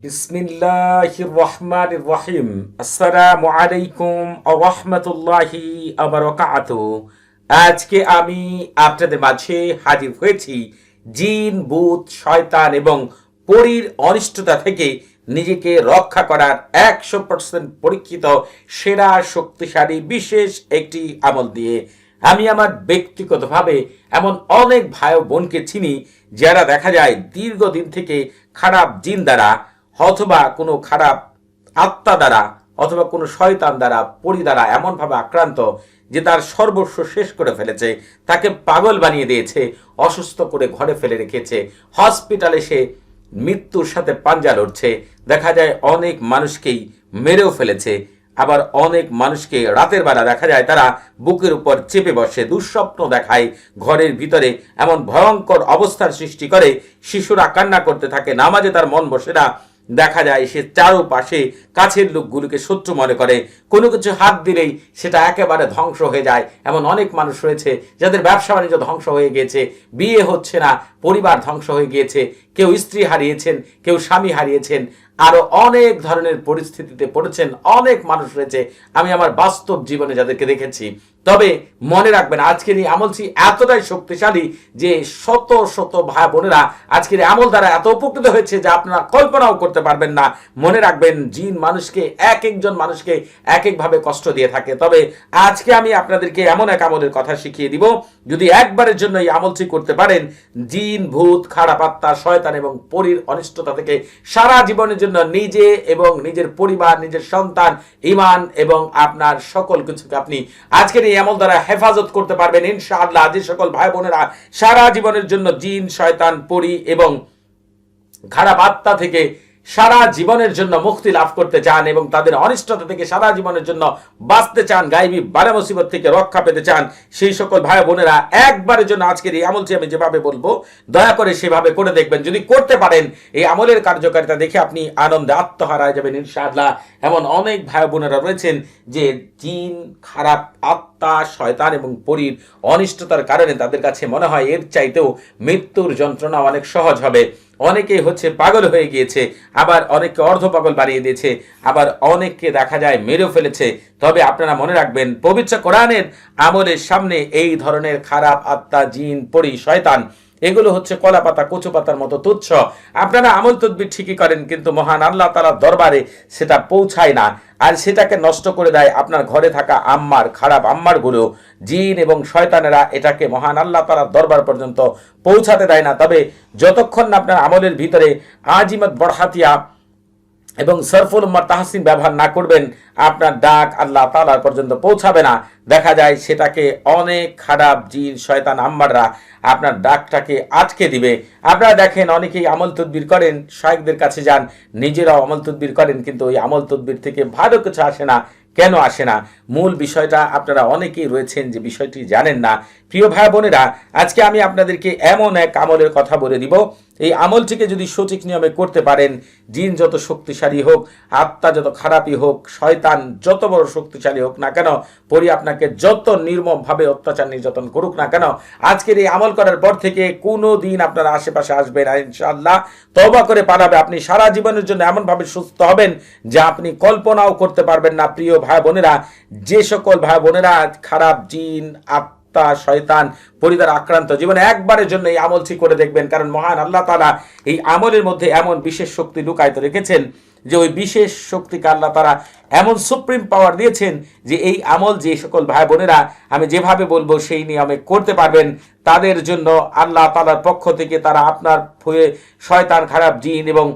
বিসমিল্লাহির রহমানির রহিম। আসসালামু আলাইকুম ওয়া রাহমাতুল্লাহি ওয়া বারাকাতুহু। আজকে আমি আপনাদের মাঝে হাজির হয়েছি জিন, ভূত, শয়তান এবং পরীর অনিষ্টতা থেকে নিজেকে রক্ষা করার 100% পরীক্ষিত সেরা শক্তিশালী বিশেষ একটি আমল দিয়ে। আমি আমার ব্যক্তিগতভাবে এমন অনেক ভাই ও বোনকে চিনি যারা দেখা যায় দীর্ঘদিন থেকে খারাপ জিন দ্বারা অথবা কোনো খারাপ আত্মা দ্বারা অথবা কোনো শয়তান দ্বারা পরি দ্বারা এমনভাবে আক্রান্ত যে তার সর্বস্ব শেষ করে ফেলেছে, তাকে পাগল বানিয়ে দিয়েছে, অসুস্থ করে ঘরে ফেলে রেখেছে, হসপিটালে সে মৃত্যুর সাথে পাঞ্জা লড়ছে। দেখা যায় অনেক মানুষকেই মেরেও ফেলেছে। আবার অনেক মানুষকে রাতের বেলা দেখা যায় তারা বুকের উপর চেপে বসে, দুঃস্বপ্ন দেখায়, ঘরের ভিতরে এমন ভয়ঙ্কর অবস্থার সৃষ্টি করে, শিশুরা কান্না করতে থাকে, নামাজে তার মন বসে না। দেখা যায় সে চারোপাশে কাছের লোকগুলোকে শত্রু মনে করে, কোনো কিছু হাত দিলেই সেটা একেবারে ধ্বংস হয়ে যায়। এমন অনেক মানুষ রয়েছে যাদের ব্যবসা বাণিজ্য ধ্বংস হয়ে গিয়েছে, বিয়ে হচ্ছে না, পরিবার ধ্বংস হয়ে গিয়েছে, কেউ স্ত্রী হারিয়েছেন, কেউ স্বামী হারিয়েছেন, আরো অনেক ধরনের পরিস্থিতিতে পড়েছেন অনেক মানুষ রয়েছে আমি আমার বাস্তব জীবনে যাদেরকে দেখেছি। তবে মনে রাখবেন আজকের এই আমলটি এতটাই শক্তিশালী যে শত শত ভাই বোনেরা আজকের আমল দ্বারা এত উপকৃত হয়েছে যে আপনারা কল্পনাও করতে পারবেন না। মনে রাখবেন জিন মানুষকে এক একজন মানুষকে এক একভাবে কষ্ট দিয়ে থাকে। তবে আজকে আমি আপনাদেরকে এমন এক আমলের কথা শিখিয়ে দিব, যদি একবারের জন্য এই আমলটি করতে পারেন, জিন, ভূত, খারাপ আত্মা, শয়তান এবং পরীর অনিষ্টতা থেকে সারা জীবনের জন্য নিজে এবং নিজের পরিবার, নিজের সন্তান, ঈমান এবং আপনার সকল কিছুকে আপনি আজকের এই আমল দ্বারা হেফাজত করতে পারবেন ইনশাআল্লাহ। যে সকল ভাই বোনেরা সারা জীবনের জন্য জিন, শয়তান, পরী এবং খারাপ আত্মা থেকে সারা জীবনের জন্য মুক্তি লাভ করতে চান এবং তাদের অনিষ্টতা থেকে সারা জীবনের জন্য বাঁচতে চান, গায়েবী বালা মুসিবত থেকে রক্ষা পেতে চান, সেই সকল ভাই বোনেরা একবারের জন্য আজকের এই আমলটি আমি যেভাবে বলবো দয়া করে সেভাবে করে দেখবেন। যদি করতে পারেন এই আমলের কার্যকারিতা দেখে আপনি আনন্দে আত্মহারা হয়ে যাবেন ইনশাআল্লাহ। এমন অনেক ভাই বোনেরা রয়েছেন যে জিন, খারাপ আত্মা, শয়তান এবং পরীর অনিষ্টতার কারণে তাদের কাছে মনে হয় এর চাইতেও মৃত্যুর যন্ত্রণা অনেক সহজ হবে। অনেকেই হচ্ছে পাগল হয়ে গিয়েছে, আবার অনেককে অর্ধ পাগল বানিয়ে দিয়েছে, আবার অনেককে দেখা যায় মেরেও ফেলেছে। তবে আপনারা মনে রাখবেন পবিত্র কোরআনের আমলের সামনে এই ধরনের খারাপ আত্মা, জিন, পরী, শয়তান এগুলো হচ্ছে কলা পাতা, কচু পাতার মতো তুচ্ছ। আপনারা আমল তদবির ঠিকই করেন কিন্তু মহান আল্লাহ তাআলার দরবারে সেটা পৌঁছায় না, আর সেটাকে নষ্ট করে দেয় আপনার ঘরে থাকা আম্মার, খারাপ আম্মারগুলো। জিন এবং শয়তানেরা এটাকে মহান আল্লাহ তাআলার দরবার পর্যন্ত পৌঁছাতে দেয় না। তবে যতক্ষণ না আপনার আমলের ভিতরে আজিমত বড়হাতিয়া এবং সরফুল উম্মার তাহসিন ব্যবহার না করবেন, আপনার ডাক আল্লাহ তাআলা পর্যন্ত পৌঁছাবে না। দেখা যায় সেটাকে অনেক খারাপ জিন, শয়তান, আম্মাররা আপনার ডাকটাকে আটকে দিবে। আপনারা দেখেন অনেকেই আমল তদবির করেন, শায়েখদের কাছে যান, নিজেরাও আমল তদবির করেন, কিন্তু ওই আমল তদবির থেকে ভালো কিছু আসে না। কেন আসে না? মূল বিষয়টা আপনারা অনেকেই রয়েছেন যে বিষয়টি জানেন না। প্রিয় ভাই বোনেরা, আজকে আমি আপনাদেরকে এমন এক আমলের কথা বলে দিব, এই আমলটিকে যদি সঠিক নিয়মে করতে পারেন, জিন যত শক্তিশালী হোক, আত্মা যত খারাপই হোক, শয়তান যত বড় শক্তিশালী হোক না কেন, পরি আপনাকে যত নির্মমভাবে অত্যাচার নির্যাতন করুক না কেন, আজকের এই আমল করার পর থেকে কোনো দিন আপনার আশেপাশে আসবে না ইনশাআল্লাহ। তওবা করে পালাবে, আপনি সারা জীবনের জন্য এমনভাবে সুস্থ হবেন যা আপনি কল্পনাও করতে পারবেন না। প্রিয় ভাই বোনেরা, যে সকল ভাই বোনেরা খারাপ জিন, আত্মা, শয়তান, পরিবার আক্রান্ত, জীবনে একবারের জন্য এই আমলটি করে দেখবেন, কারণ মহান আল্লাহ তাআলা এই আমলের মধ্যে এমন বিশেষ শক্তি লুকায়িত রেখেছেন যে ওই বিশেষ শক্তিকে আল্লাহ তাআলা এমন সুপ্রিম পাওয়ার দিয়েছেন যে এই আমল যে সকল ভাই বোনেরা আমি যেভাবে বলবো সেই নিয়মে করতে পারবেন, তাদের জন্য আল্লাহ তাআলার পক্ষ থেকে তারা আপনার শয়তান, খারাপ জিন এবং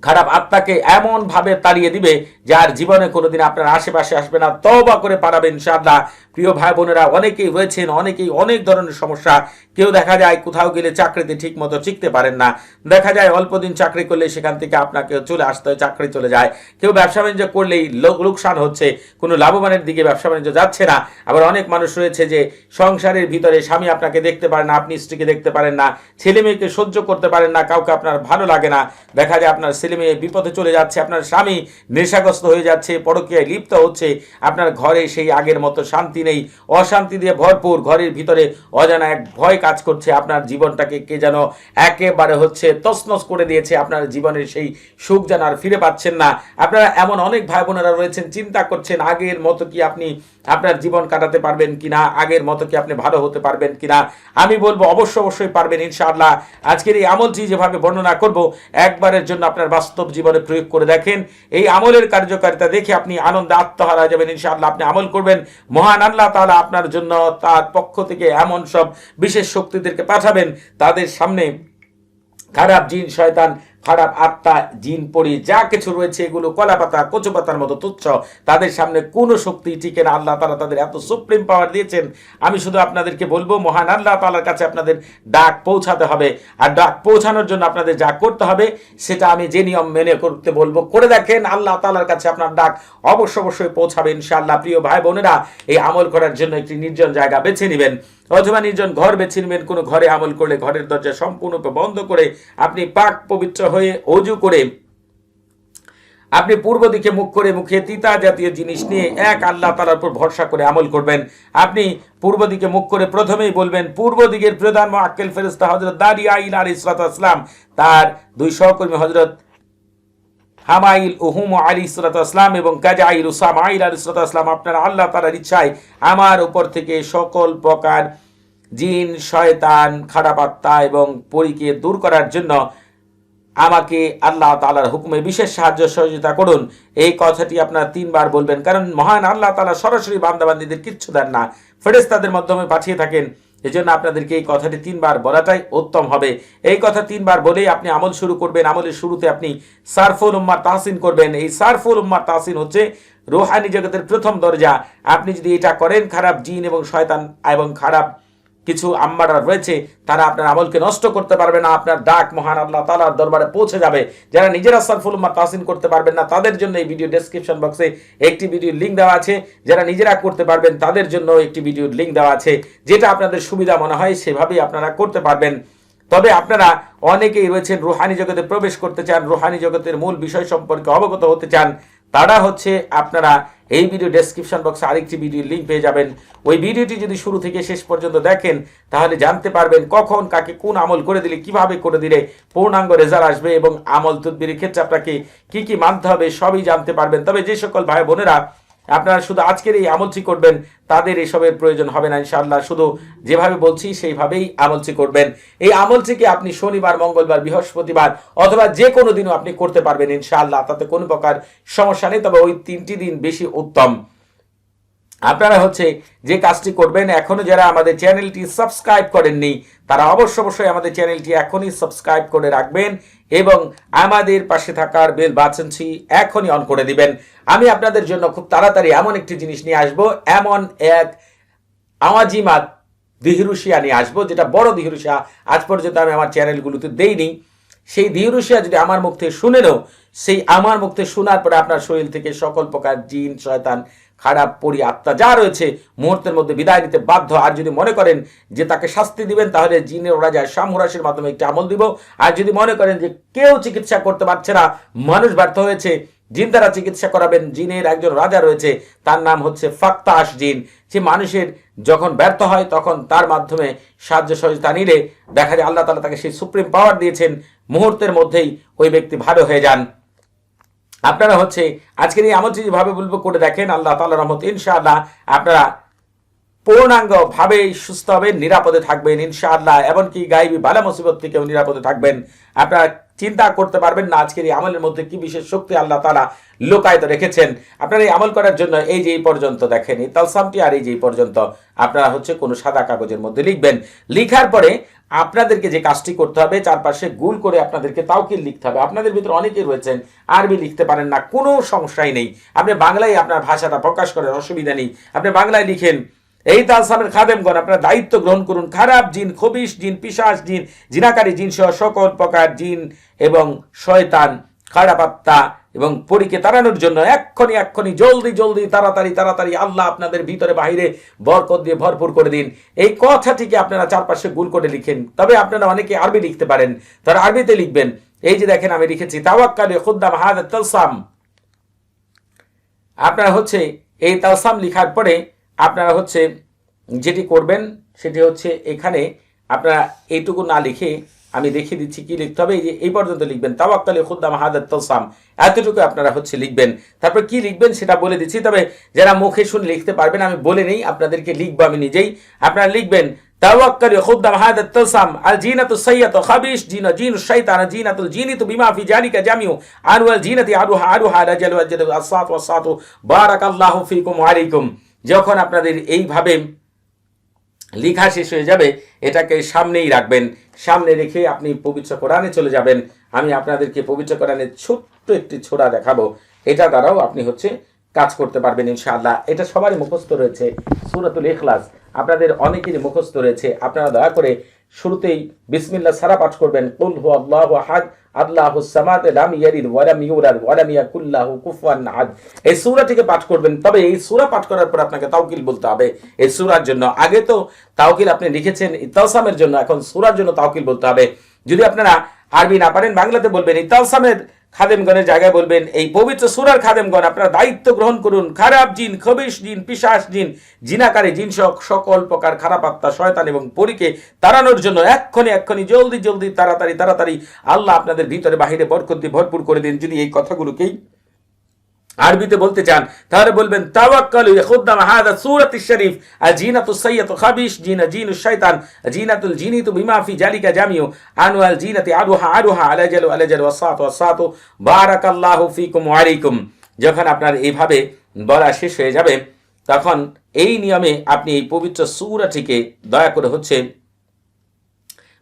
খারাপ আত্মাকে এমন ভাবে তাড়িয়ে দিবে যার জীবনে কোনোদিন আপনার আশেপাশে আসবে না। তওবা করে পালাবেন ইনশাআল্লাহ। প্রিয় ভাই বোনেরা, অনেকেই রয়েছেন, অনেকেই অনেক ধরনের সমস্যা। কেউ দেখা যায় কোথাও গেলে চাকরিতে ঠিক মতো টিকতে পারেন না, দেখা যায় অল্প দিন চাকরি করলে সেখান থেকে আপনাকে চলে আসতে হয়, চাকরি চলে যায়। কেউ ব্যবসা বাণিজ্য করলেই লোকসান হচ্ছে, কোনো লাভবানের দিকে ব্যবসা বাণিজ্য যাচ্ছে না। আবার অনেক মানুষ রয়েছে যে সংসারের ভিতরে স্বামী আপনাকে দেখতে পারেন না, আপনি স্ত্রীকে দেখতে পারেন না, ছেলে মেয়েকে সহ্য করতে পারেন না, কাউকে আপনার ভালো লাগে না। দেখা যায় আপনার ছেলে মেয়ে বিপদে চলে যাচ্ছে, আপনার স্বামী নেশাগ্রস্ত হয়ে যাচ্ছে, পরকীয়ায় লিপ্ত হচ্ছে, আপনার ঘরে সেই আগের মতো শান্তি নেই, অশান্তি দিয়ে ভরপুর, ঘরের ভিতরে অজানা এক ভয় কাজ করছে, আপনার জীবনটাকে কে যেন একেবারে হচ্ছে তছনছ করে দিয়েছে, আপনার জীবনের সেই সুখ যেন আর ফিরে পাচ্ছেন না। আপনারা এমন অনেক ভাই বোনেরা রয়েছেন, চিন্তা করছেন আগের মতো কি আপনি আপনার জীবন কাটাতে পারবেন কিনা, আগের মতো কি আপনি ভালো হতে পারবেন কিনা। আমি বলবো অবশ্যই পারবেন ইনশাআল্লাহ। আজকের এই আমলটি যেভাবে বর্ণনা করব, একবারের জন্য আপনার বাস্তব জীবনে প্রয়োগ করে দেখেন, এই আমলের কার্যকারিতা দেখে আপনি আনন্দে আত্মহারা হয়ে যাবেন ইনশাআল্লাহ। আপনি আমল করবেন, মহান আল্লাহ তাআলা আপনার জন্য তার পক্ষ থেকে এমন সব বিশেষ শক্তিদেরকে পাঠাবেন, তাদের সামনে খারাপ জিন, শয়তান, খারাপ আত্মা, জিন পড়ি যা কিছু রয়েছে এগুলো কলা পাতা কচু পাতার মতো তুচ্ছ, তাদের সামনে কোনো শক্তি টিকে না। আল্লাহ তাআলা তাদের এত সুপ্রিম পাওয়ার দিয়েছেন। আমি শুধু আপনাদেরকে বলবো, মহান আল্লাহ তাআলার কাছে আপনাদের ডাক পৌঁছাতে হবে, আর ডাক পৌঁছানোর জন্য আপনাদের যা করতে হবে সেটা আমি যে নিয়ম মেনে করতে বলবো করে দেখেন, আল্লাহ তাআলার কাছে আপনার ডাক অবশ্যই পৌঁছাবে ইনশাআল্লাহ। প্রিয় ভাই বোনেরা, এই আমল করার জন্য একটি নির্জন জায়গা বেছে নেবেন, অথবা নির্জন ঘর বেছে নেবেন। কোনো ঘরে আমল করলে ঘরের দরজা সম্পূর্ণরূপে বন্ধ করে আপনি পাক পবিত্র হয়ে ওযু করে আপনি পূর্ব দিকে মুখ করে মুখে তিতা জাতীয় জিনিস নিয়ে এক আল্লাহ তাআলার উপর ভরসা করে আমল করবেন। আপনি পূর্ব দিকে মুখ করে প্রথমেই বলবেন, পূর্ব দিকের প্রধান মুআক্কিল ফেরেশতা হযরত দারিয়াইল আলাইহিস সালাম, তার দুই সহকর্মী হযরত হামাইল উহুম আলাইহিস সালাম এবং কাজাইল উসামাইল আলাইহিস সালাম, আপনারা আল্লাহ তাআলার ইচ্ছায় আমার উপর থেকে সকল প্রকার জিন, শয়তান, খারাপ আত্মা এবং পরীকে দূর করার জন্য আমাকে আল্লাহ তাআলার হুকুমে বিশেষ সাহায্য সহযোগিতা করুন। এই কথাটি আপনারা 3 বার বলবেন, কারণ মহান আল্লাহ তাআলা সরাসরি বান্দাবান্দীদের কিচ্ছু দেন না, ফেরেশতাদের মাধ্যমে পাঠিয়ে থাকেন। এজন্য আপনাদেরকে এই কথাটি 3 বার বলাটাই উত্তম হবে। এই কথা 3 বার বলেই আপনি আমল শুরু করবেন। আমলের শুরুতে আপনি সারফুল উম্মাহ তাহসিন করবেন। এই সারফুল উম্মাহ তাহসিন হচ্ছে রূহানি জগতের প্রথম দরজা। আপনি যদি এটা করেন, খারাপ জিন এবং শয়তান এবং খারাপ কিছু আম্মারা রয়েছে, তারা আপনার আমলকে নষ্ট করতে পারবে না। আপনার ডাক মহান আল্লাহ তাআলার দরবারে পৌঁছে যাবে। যারা নিজেরা সারফুল উম্মাহ তাহসিন করতে পারবেন না, তাদের জন্য এই ভিডিও ডেসক্রিপশন বক্সে একটি ভিডিওর লিংক দেওয়া আছে। যারা নিজেরা করতে পারবেন তাদের জন্য একটি ভিডিওর লিংক দেওয়া আছে। যেটা আপনাদের সুবিধা মনে হয় সেভাবেই আপনারা করতে পারবেন। তবে আপনারা অনেকেই রয়েছেন রুহানি জগতে প্রবেশ করতে চান, রুহানি জগতের মূল বিষয় সম্পর্কে অবগত হতে চান, তারা হচ্ছে আপনারা এই ভিডিও ডেসক্রিপশন বক্সে আরেকটি ভিডিওর লিংক পেয়ে যাবেন। ওই ভিডিওটি যদি শুরু থেকে শেষ পর্যন্ত দেখেন, তাহলে জানতে পারবেন কখন কাকে কোন আমল করে দিলে, কিভাবে করে দিলে পূর্ণাঙ্গ রেজাল্ট আসবে এবং আমল তদবিরের ক্ষেত্রে আপনাকে কি কি মানতে হবে সবই জানতে পারবেন। তবে যে সকল ভাই বোনেরা আপনারা শুধু আজকের এই আমলটি করবেন, তাদের এসবের প্রয়োজন হবে না ইনশাআল্লাহ। শুধু যেভাবে বলছি সেইভাবেই আমলটি করবেন। এই আমলটিকে আপনি শনিবার, মঙ্গলবার, বৃহস্পতিবার অথবা যে কোনো দিনও আপনি করতে পারবেন ইনশাআল্লাহ, তাতে কোনো প্রকার সমস্যা নেই। তবে ওই 3টি দিন বেশি উত্তম। আপনারা হচ্ছে যে কাজটি করবেন, এখনো যারা আমাদের চ্যানেলটি সাবস্ক্রাইব করেননি, তারা অবশ্যই আমাদের চ্যানেলটি এখনই সাবস্ক্রাইব করে রাখবেন এবং আমাদের পাশে থাকার বেল বাটনটি এখনই অন করে দিবেন। আমি আপনাদের জন্য খুব তাড়াতাড়ি এমন একটি জিনিস নিয়ে আসবো, এমন এক আওয়াজিমাত দিহরুশিয়া নিয়ে আসবো, যেটা বড় দিহরুশিয়া আজ পর্যন্ত আমি আমার চ্যানেলগুলোতে দেইনি। সেই দিহরুশিয়া যদি আমার মুখ থেকে শুনেনও, সেই আমার মুখ থেকে শোনার পরে আপনার শরীর থেকে সকল প্রকার জিন, শয়তান, খারাপ পরি আত্মা যা রয়েছে মুহূর্তের মধ্যে বিদায় নিতে বাধ্য। আর যদি মনে করেন যে তাকে শাস্তি দিবেন, তাহলে জিনের ওরা যায় শামহুরাসের মাধ্যমে একটি আমল দিব। আর যদি মনে করেন যে কেউ চিকিৎসা করতে পারছে না, মানুষ ব্যর্থ হয়েছে, জিন দ্বারা চিকিৎসা করাবেন। জিনের একজন রাজা রয়েছে, তার নাম হচ্ছে ফাক্তাশ জিন। সে মানুষের যখন ব্যর্থ হয় তখন তার মাধ্যমে সাহায্য সহযোগিতা নিলে দেখা যায় আল্লাহ তাআলা তাকে সেই সুপ্রিম পাওয়ার দিয়েছেন, মুহূর্তের মধ্যেই ওই ব্যক্তি ভালো হয়ে যান। আপনারা হচ্ছে আজকের এই আমলটি যেভাবে বলবো করে দেখেন, আল্লাহ তাআলার রহমতে ইনশাআল্লাহ আপনারা পূর্ণাঙ্গ ভাবে সুস্থ হবেন, নিরাপদে থাকবেন ইনশাআল্লাহ। এমনকি গায়েবী বালা মুসিবত থেকেও নিরাপদে থাকবেন। আপনারা চিন্তা করতে পারবেন না আজকের এই আমলের মধ্যে কি বিশেষ শক্তি আল্লাহ তাআলা লুকায়িত রেখেছেন। আপনারা এই আমল করার জন্য এই যে এই পর্যন্ত দেখেন এই তালসামটি, আর এই যে এই পর্যন্ত আপনারা হচ্ছে কোনো সাদা কাগজের মধ্যে লিখবেন। লিখার পরে আপনাদেরকে যে কাজটি করতে হবে, চারপাশে গুল করে আপনাদেরকে তাওকিল লিখতে হবে। আপনাদের ভিতরে অনেকেই রয়েছেন আরবি লিখতে পারেন না, কোনো সমস্যাই নেই, আপনি বাংলায় আপনার ভাষাটা প্রকাশ করেন, অসুবিধা নেই, আপনি বাংলায় লিখেন। এই তালসামের খাদেমগণ আপনারা দায়িত্ব গ্রহণ করুন। খারাপ জিন, খবিশ জিন, পিশাচ জিন, জিনাকারী জিন সহ সকল প্রকার জিন এবং শয়তান, খারাপ আত্মা এবং পরীকে তাড়ানোর জন্য এক্ষুনি জলদি তাড়াতাড়ি আল্লাহ আপনাদের ভিতরে বাহিরে বরকত দিয়ে ভরপুর করে দিন। এই কথাটিকে আপনারা চারপাশে গুল করে লিখেন। তবে আপনারা অনেকে আরবি লিখতে পারেন, তারা আরবিতে লিখবেন। এই যে দেখেন আমি লিখেছি তাওয়াক্কালে খুদ্দাম হাদা তালসাম। আপনারা হচ্ছে এই তালসাম লিখার পরে আপনারা হচ্ছে যেটি করবেন সেটি হচ্ছে এখানে আপনারা এইটুকু না লিখে আমি দেখিয়ে দিচ্ছি কি লিখতে হবে। এই যে এই পর্যন্ত লিখবেন তাওয়াক্কালে খুদ্দাম হাদাত তলসাম, এতটুকু আপনারা হচ্ছে লিখবেন। তারপর কি লিখবেন সেটা বলে দিচ্ছি, তবে যারা মুখে শুনে লিখতে পারবেন আমি বলে নেই, আপনাদেরকে লিখবো আমি নিজেই। আপনারা লিখবেন তাওয়াক্কালে খুদ্দাম হাদাত তলসাম আল জিনাতু সাইয়াতু খাবিশ জিনা জিনু শাইতান জিনাতুল জিনিতু বিমা ফি জালিকা জামিউ আনওয়াল জিনাতি আরুহা রাজাল ওয়াজাল আসসাতু ওয়াসাতু বারাকাল্লাহু ফিকুম ওয়া আলাইকুম। যখন আপনাদের এইভাবে লেখা শেষ হয়ে যাবে এটাকে সামনেই রাখবেন, সামনে রেখে আপনি পবিত্র কোরআনে চলে যাবেন। আমি আপনাদেরকে পবিত্র কোরআনের ছোট্ট একটি ছোরা দেখাবো, এটা দ্বারাও আপনি হচ্ছে কাজ করতে পারবেন ইনশাআল্লাহ। এটা সবারই মুখস্থ রয়েছে, সূরাতুল ইখলাস আপনাদের অনেকেরই মুখস্থ রয়েছে। আপনারা দয়া করে শুরুতেই বিসমিল্লাহ সারা পাঠ করবেন, কুল হুয়াল্লাহু আহাদ আল্লাহুস সামাদ লাম ইয়ালিদ ওয়া লাম ইউলাদ ওয়া লাম ইয়াকুল লাহু কুফুয়ান আহাদ। এই সূরাটিকে পাঠ করবেন, তবে এই সূরা পাঠ করার পর আপনাকে তাওকিল বলতে হবে এই সূরার জন্য। আগে তো তাওকিল আপনি লিখেছেন ইতালসামের জন্য, এখন সূরার জন্য তাওকিল বলতে হবে। যদি আপনারা আরবি না পারেন বাংলাতে বলবেন, ইতালসামের খাদেমগণের জায়গায় বলবেন এই পবিত্র সূরার খাদেমগণ আপনারা দায়িত্ব গ্রহণ করুন। খারাপ জিন, খবিশ জিন, পিশাচ জিন, জিনাকারী জিন সকল প্রকার খারাপ আত্মা, শয়তান এবং পরীকে তাড়ানোর জন্য এক্ষুনি জলদি তাড়াতাড়ি আল্লাহ আপনাদের ভিতরে বাহিরে বরকত দিয়ে ভরপুর করে দিন। যদি এই কথাগুলোকেই আরবিতে বলতে চান তাহলে বলবেন তাওয়াক্কালু খুদ্দাম হাদা সূরাতুশ শরীফ আল জিনাতু সাইয়াতু খাবিশ জিনু শাইতান জিনাতুল জিনিতু বিমা ফি জালিকা জামিউ আনওয়াল জিনাতি আরুহা আলাজালু ওয়াসাতু বারাকাল্লাহু ফিকুম ওয়া আলাইকুম। যখন আপনার এইভাবে বলা শেষ হয়ে যাবে তখন এই নিয়মে আপনি এই পবিত্র সূরাটিকে দয়া করে হচ্ছে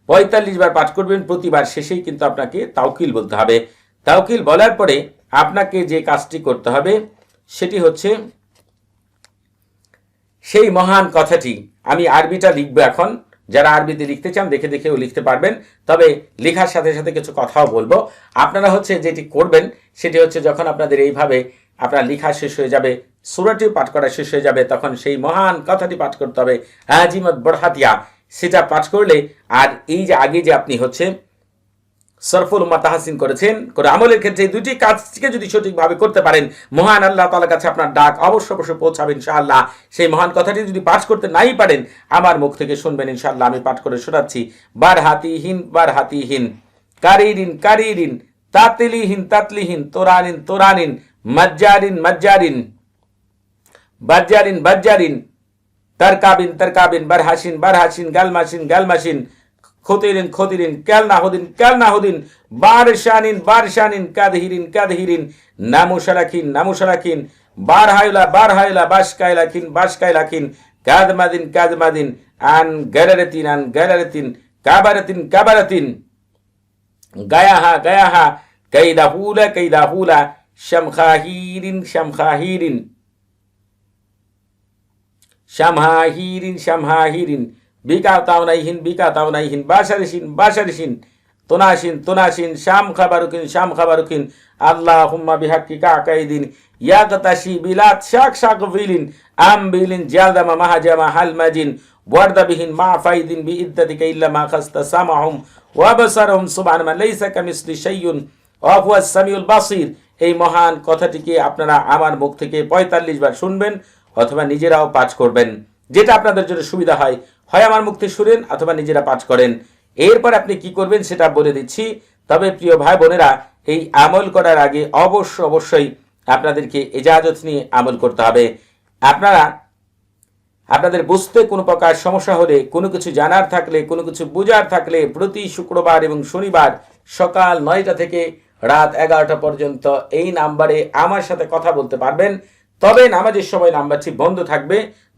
৪৫ বার পাঠ করবেন। প্রতিবার শেষেই কিন্তু আপনাকে তাওকিল বলতে হবে। তাওকিল বলার পরে আপনাকে যে কাজটি করতে হবে সেটি হচ্ছে সেই মহান কথাটি, আমি আরবিটা লিখবো এখন, যারা আরবিতে লিখতে চান দেখে দেখেও লিখতে পারবেন, তবে লেখার সাথে সাথে কিছু কথাও বলবো। আপনারা হচ্ছে যেটি করবেন সেটি হচ্ছে যখন আপনাদের এইভাবে আপনার লেখা শেষ হয়ে যাবে, সূরাটি পাঠ করা শেষ হয়ে যাবে, তখন সেই মহান কথাটি পাঠ করতে হবে আজিমত বড়হাতিয়া। সেটা পাঠ করলে আর এই যে আগে যে আপনি হচ্ছে সরফুল উম্মাহ তাহসিন করেছেন করে আমলের ক্ষেত্রে এই দুটি কাজকে যদি সঠিকভাবে করতে পারেন মহান আল্লাহ তাআলার কাছে আপনার ডাক অবশ্যই পৌঁছাবে ইনশাআল্লাহ। সেই মহান কথাটি যদি পাঠ করতে নাই পারেন আমার মুখ থেকে শুনবেন ইনশাআল্লাহ, আমি পাঠ করে শোনাচ্ছি। বারহাতিহিন কারিরিন তাতলিহিন তোরানিন মাজ্জারিন বাজ্জারিন তারকাবিন বারহাসিন গালমাসিন খতিরিন কালনাহুদিন বারশানিন কাদহিরিন নামুশারাকিন বারহাইলা বাশকাইলাকিন কাদমাদিন আন গারারাতিন কাবারাতিন গায়াহা কাইদাহুলা শামহাহিরিন বিকাতাউনাইহিন বাশারিসিন তোনাসিন শাম খাবারুকিন আল্লাহুম্মা বিহাক্কিকা কাইদিন ইয়াগতাশি বিলাত শাক ফিলিন আমবিলিন জালদামা মাহাজামা হালমাজিন ওয়ারদাবিহিন মা ফাইদিন বিইদ্দাতিকা ইল্লা মা খাস্তা সামাহুম ওয়া বাসারহুম সুবহানামা লাইসা কামিসলি শাইউন ওয়া হুয়াস সামিউল বাসির। এই মহান কথাটিকে আপনারা আমার মুখ থেকে ৪৫ বার শুনবেন অথবা নিজেরাও পাঠ করবেন, যেটা আপনাদের জন্য সুবিধা হয় আমার মুখ থেকে শুনেন অথবা নিজেরা পাঠ করেন। এরপর আপনি কি করবেন সেটা বলে দিচ্ছি। তবে প্রিয় ভাই বোনেরা, এই আমল করার আগে অবশ্যই আপনাদেরকে ইজাজত নিয়ে আমল করতে হবে। আপনাদের বুঝতে কোনো প্রকার সমস্যা হলে, কোনো কিছু জানার থাকলে, কোনো কিছু বোঝার থাকলে প্রতি শুক্রবার এবং শনিবার সকাল ৯টা থেকে রাত ১১টা পর্যন্ত এই নাম্বারে আমার সাথে কথা বলতে পারবেন। তবে নামাজের সময় নাম্বারটি বন্ধ থাকবে,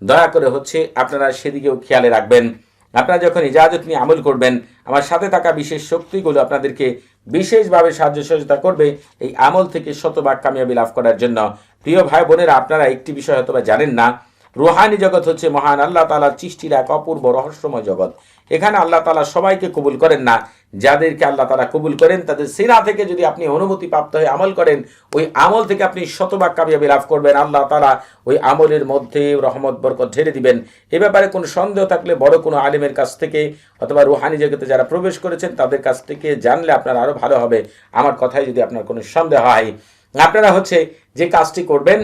দয়া করে হচ্ছে আপনারা সেদিকেও খেয়ালে রাখবেন। আপনারা যখন ইজাজত নিয়ে আমল করবেন আমার সাথে থাকা বিশেষ শক্তিগুলো আপনাদেরকে বিশেষভাবে সাহায্য সহযোগিতা করবে এই আমল থেকে শতভাগ কামিয়াবি লাভ করার জন্য। প্রিয় ভাই বোনেরা, আপনারা একটি বিষয় হয়তো জানেন না, রুহানি জগৎ হচ্ছে মহান আল্লাহ তাআলার সৃষ্টির এক অপূর্ব রহস্যময় জগৎ। এখানে আল্লাহ তাআলা সবাইকে কবুল করেন না, যাদেরকে আল্লাহ তাআলা কবুল করেন তাদের সিনা থেকে যদি আপনি অনুমতি প্রাপ্ত হয়ে আমল করেন ওই আমল থেকে আপনি শতভাগ কামিয়াবি লাভ করবেন। আল্লাহ তাআলা ওই আমলের মধ্যে রহমত বরকত ঢেলে দিবেন। এ ব্যাপারে কোনো সন্দেহ থাকলে বড় কোনো আলেমের কাছ থেকে অথবা রুহানি জগতে যারা প্রবেশ করেছেন তাদের কাছ থেকে জানলে আপনার আরো ভালো হবে। আমার কথায় যদি আপনার কোনো সন্দেহ হয়, আপনারা হচ্ছে যে কাজটি করবেন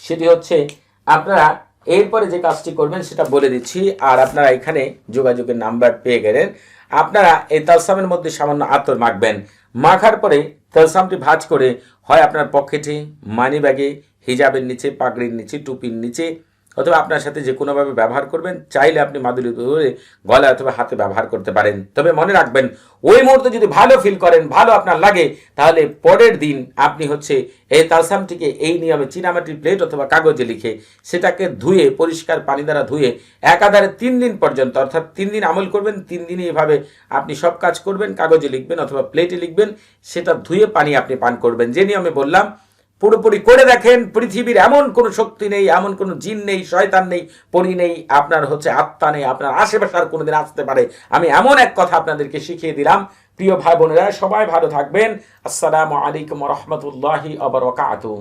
সেটি হচ্ছে আপনারা এরপরে যে কাজটি করবেন সেটা বলে দিচ্ছি, আর আপনারা এখানে যোগাযোগের নাম্বার পেয়ে গেলেন। আপনারা এই তালসামের মধ্যে সামান্য আতর মাখবেন। মাখার পরে তালসামটি ভাঁজ করে হয় আপনার পকেটে, মানি ব্যাগে, হিজাবের নিচে, পাগড়ির নিচে, টুপির নিচে, অথবা আপনার সাথে যে কোনোভাবে ব্যবহার করবেন। চাইলে আপনি মাদুলি ধরে গলায় অথবা হাতে ব্যবহার করতে পারেন। তবে মনে রাখবেন, ওই মুহূর্তে যদি ভালো ফিল করেন, ভালো আপনার লাগে, তাহলে পরের দিন আপনি এই তালসামটিকে এই নিয়মে চীনামাটির প্লেট অথবা কাগজে লিখে সেটাকে ধুয়ে, পরিষ্কার পানি দ্বারা ধুয়ে একাধারে 3 দিন পর্যন্ত, অর্থাৎ 3 দিন আমল করবেন, 3 দিনই এভাবে আপনি সব কাজ করবেন। কাগজে লিখবেন অথবা প্লেটে লিখবেন, সেটা ধুয়ে পানি আপনি পান করবেন। যে নিয়মে বললাম পুরোপুরি করে দেখেন। পৃথিবীর এমন কোনো শক্তি নেই, এমন কোনো জিন নেই, শয়তান নেই, পরি নেই, আপনার আত্মা নেই, আপনার আশেপাশে আর কোনোদিন আসতে পারে। আমি এমন এক কথা আপনাদেরকে শিখিয়ে দিলাম। প্রিয় ভাই বোনেরা, সবাই ভালো থাকবেন। আসসালামু আলাইকুম ওয়া রাহমাতুল্লাহি ওয়া বারাকাতুহু।